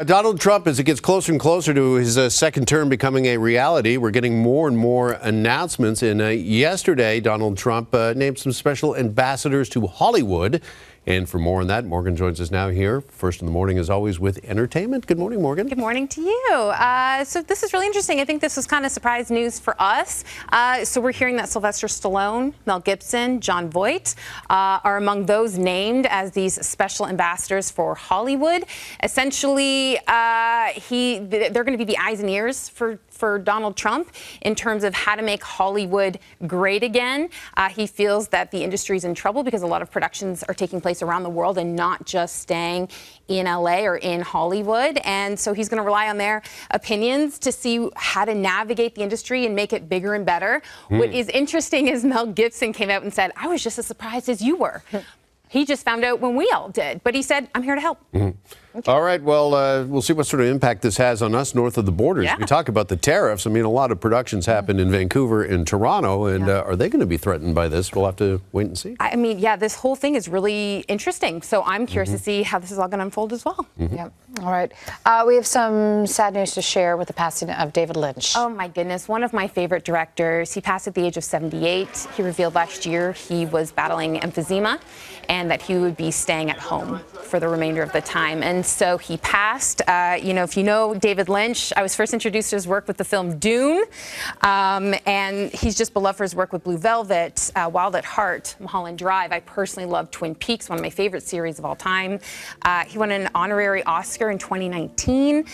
Donald Trump, as it gets closer and closer to his second term becoming a reality, we're getting more and more announcements. And yesterday, Donald Trump named some special ambassadors to Hollywood. And for more on that, Morgan joins us now here, first in the morning, as always, with entertainment. Good morning, Morgan. Good morning to you. So this is really interesting. I think this was kind of surprise news for us. So we're hearing that Sylvester Stallone, Mel Gibson, Jon Voight are among those named as these special ambassadors for Hollywood. Essentially, they're going to be the eyes and ears for Donald Trump in terms of how to make Hollywood great again. He feels that the industry is in trouble because a lot of productions are taking place around the world and not just staying in LA or in Hollywood. And so he's going to rely on their opinions to see how to navigate the industry and make it bigger and better. What is interesting is Mel Gibson came out and said, I was just as surprised as you were. He just found out when we all did. But he said, I'm here to help. Okay. All right. Well, we'll see what sort of impact this has on us north of the borders. Yeah. We talk about the tariffs. I mean, a lot of productions happen in Vancouver and Toronto. And are they going to be threatened by this? We'll have to wait and see. I mean, yeah, this whole thing is really interesting. So I'm curious to see how this is all going to unfold as well. Yeah. All right. We have some sad news to share with the passing of David Lynch. Oh, my goodness. One of my favorite directors. He passed at the age of 78. He revealed last year he was battling emphysema and that he would be staying at home for the remainder of the time. And so he passed. If you know David Lynch, I was first introduced to his work with the film Dune. And he's just beloved for his work with Blue Velvet, Wild at Heart, Mulholland Drive. I personally love Twin Peaks, one of my favorite series of all time. He won an honorary Oscar in 2019.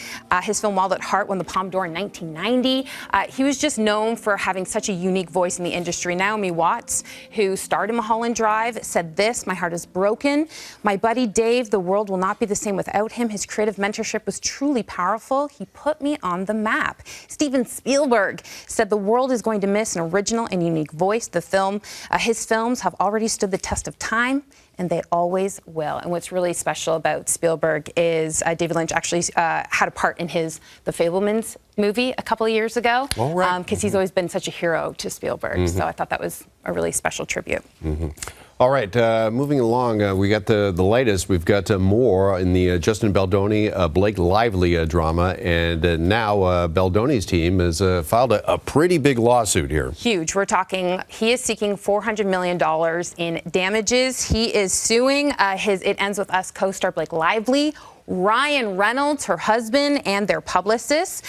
His film Wild at Heart won the Palme d'Or in 1990. He was just known for having such a unique voice in the industry. Naomi Watts, who starred in Mulholland Drive, said this: "My heart is broken. My buddy Dave, the world will not be the same without him. His creative mentorship was truly powerful. He put me on the map." Steven Spielberg said the world is going to miss an original and unique voice. His films have already stood the test of time, and they always will. And what's really special about Spielberg is David Lynch actually had a part in The Fabelmans movie a couple of years ago, because he's always been such a hero to Spielberg. So I thought that was a really special tribute. All right, moving along, we got the latest. We've got more in the Justin Baldoni, Blake Lively drama, and now Baldoni's team has filed a pretty big lawsuit here. Huge. We're talking, he is seeking $400 million in damages. He is suing his It Ends With Us co-star Blake Lively, Ryan Reynolds, her husband, and their publicist.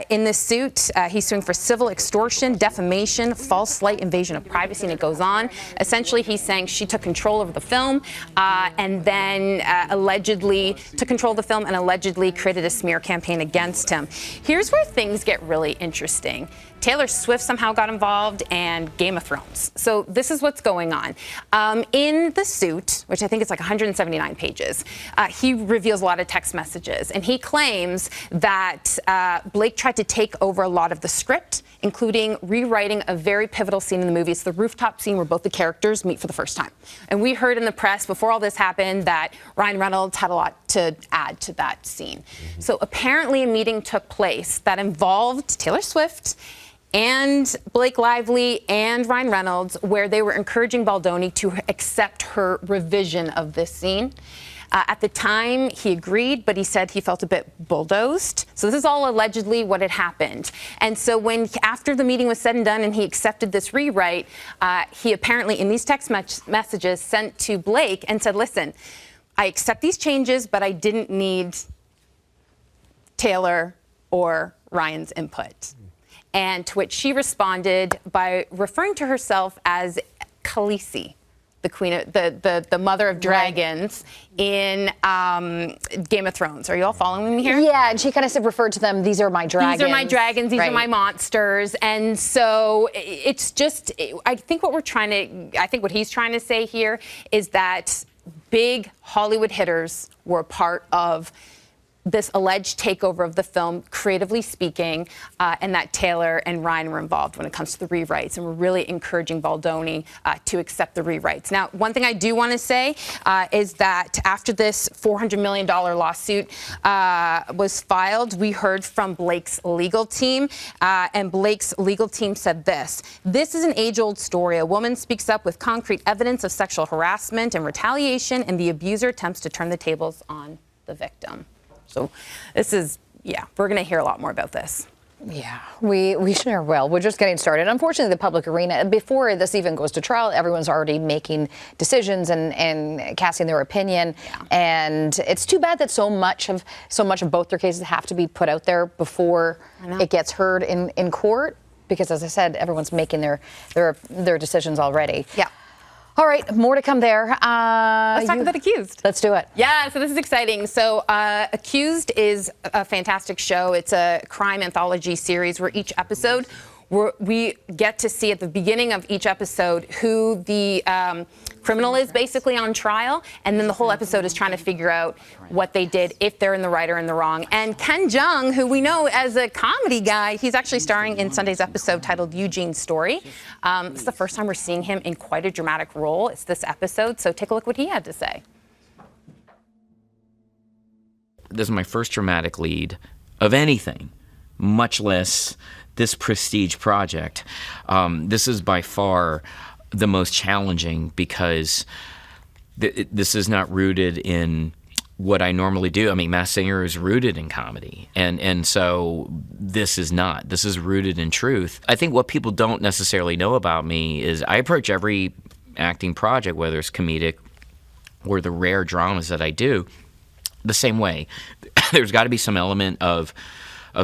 In this suit, he's suing for civil extortion, defamation, false slight invasion of privacy, and it goes on. Essentially, he's saying she took control of the film and then allegedly took control of the film and allegedly created a smear campaign against him. Here's where things get really interesting. Taylor Swift somehow got involved, and Game of Thrones. So this is what's going on. In the suit, which I think is like 179 pages, he reveals a lot of text messages, and he claims that Blake tried to take over a lot of the script, including rewriting a very pivotal scene in the movie. It's the rooftop scene where both the characters meet for the first time. And we heard in the press before all this happened that Ryan Reynolds had a lot to add to that scene. So apparently a meeting took place that involved Taylor Swift and Blake Lively and Ryan Reynolds, where they were encouraging Baldoni to accept her revision of this scene. At the time, he agreed, but he said he felt a bit bulldozed. So this is all allegedly what had happened. And so after the meeting was said and done and he accepted this rewrite, he apparently, in these text messages, sent to Blake and said, listen, I accept these changes, but I didn't need Taylor or Ryan's input. And to which she responded by referring to herself as Khaleesi, the queen of the mother of dragons in Game of Thrones. Are you all following me here? Yeah, and she kind of referred to them, these are my dragons. These are my dragons, these are my monsters. And so it's just, I think what he's trying to say here is that big Hollywood hitters were part of this alleged takeover of the film, creatively speaking, and that Taylor and Ryan were involved when it comes to the rewrites, and we're really encouraging Baldoni to accept the rewrites. Now, one thing I do want to say is that after this $400 million lawsuit was filed, we heard from Blake's legal team, and Blake's legal team said this: "This is an age-old story. A woman speaks up with concrete evidence of sexual harassment and retaliation, and the abuser attempts to turn the tables on the victim." So this is, yeah, we're going to hear a lot more about this. Yeah, we sure will. We're just getting started. Unfortunately, the public arena, before this even goes to trial, everyone's already making decisions and casting their opinion. Yeah. And it's too bad that so much of both their cases have to be put out there before it gets heard in court. Because, as I said, everyone's making their decisions already. Yeah. All right, more to come there. Let's talk about Accused. Let's do it. Yeah, so this is exciting. So Accused is a fantastic show. It's a crime anthology series where each episode, we get to see at the beginning of each episode who the criminal is basically on trial, and then the whole episode is trying to figure out what they did, if they're in the right or in the wrong. And Ken Jeong, who we know as a comedy guy, he's actually starring in Sunday's episode titled Eugene's Story. It's the first time we're seeing him in quite a dramatic role. It's this episode, so take a look what he had to say. This is my first dramatic lead of anything, much less this prestige project. This is by far the most challenging because this is not rooted in what I normally do. I mean, Masked Singer is rooted in comedy, and so this is not. This is rooted in truth. I think what people don't necessarily know about me is I approach every acting project, whether it's comedic or the rare dramas that I do, the same way. There's got to be some element of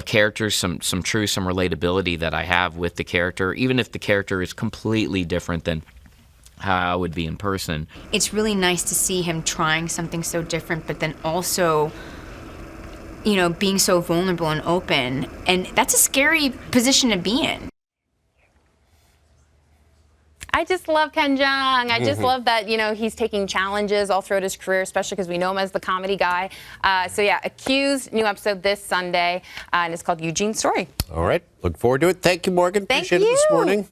character, some truth, some relatability that I have with the character, even if the character is completely different than how I would be in person. It's really nice to see him trying something so different, but then also, you know, being so vulnerable and open. And that's a scary position to be in. I just love Ken Jeong. I just love that, you know, he's taking challenges all throughout his career, especially because we know him as the comedy guy. So yeah, Accused, new episode this Sunday, and it's called Eugene's Story. All right. Look forward to it. Thank you, Morgan. Thank Appreciate it this you. morning.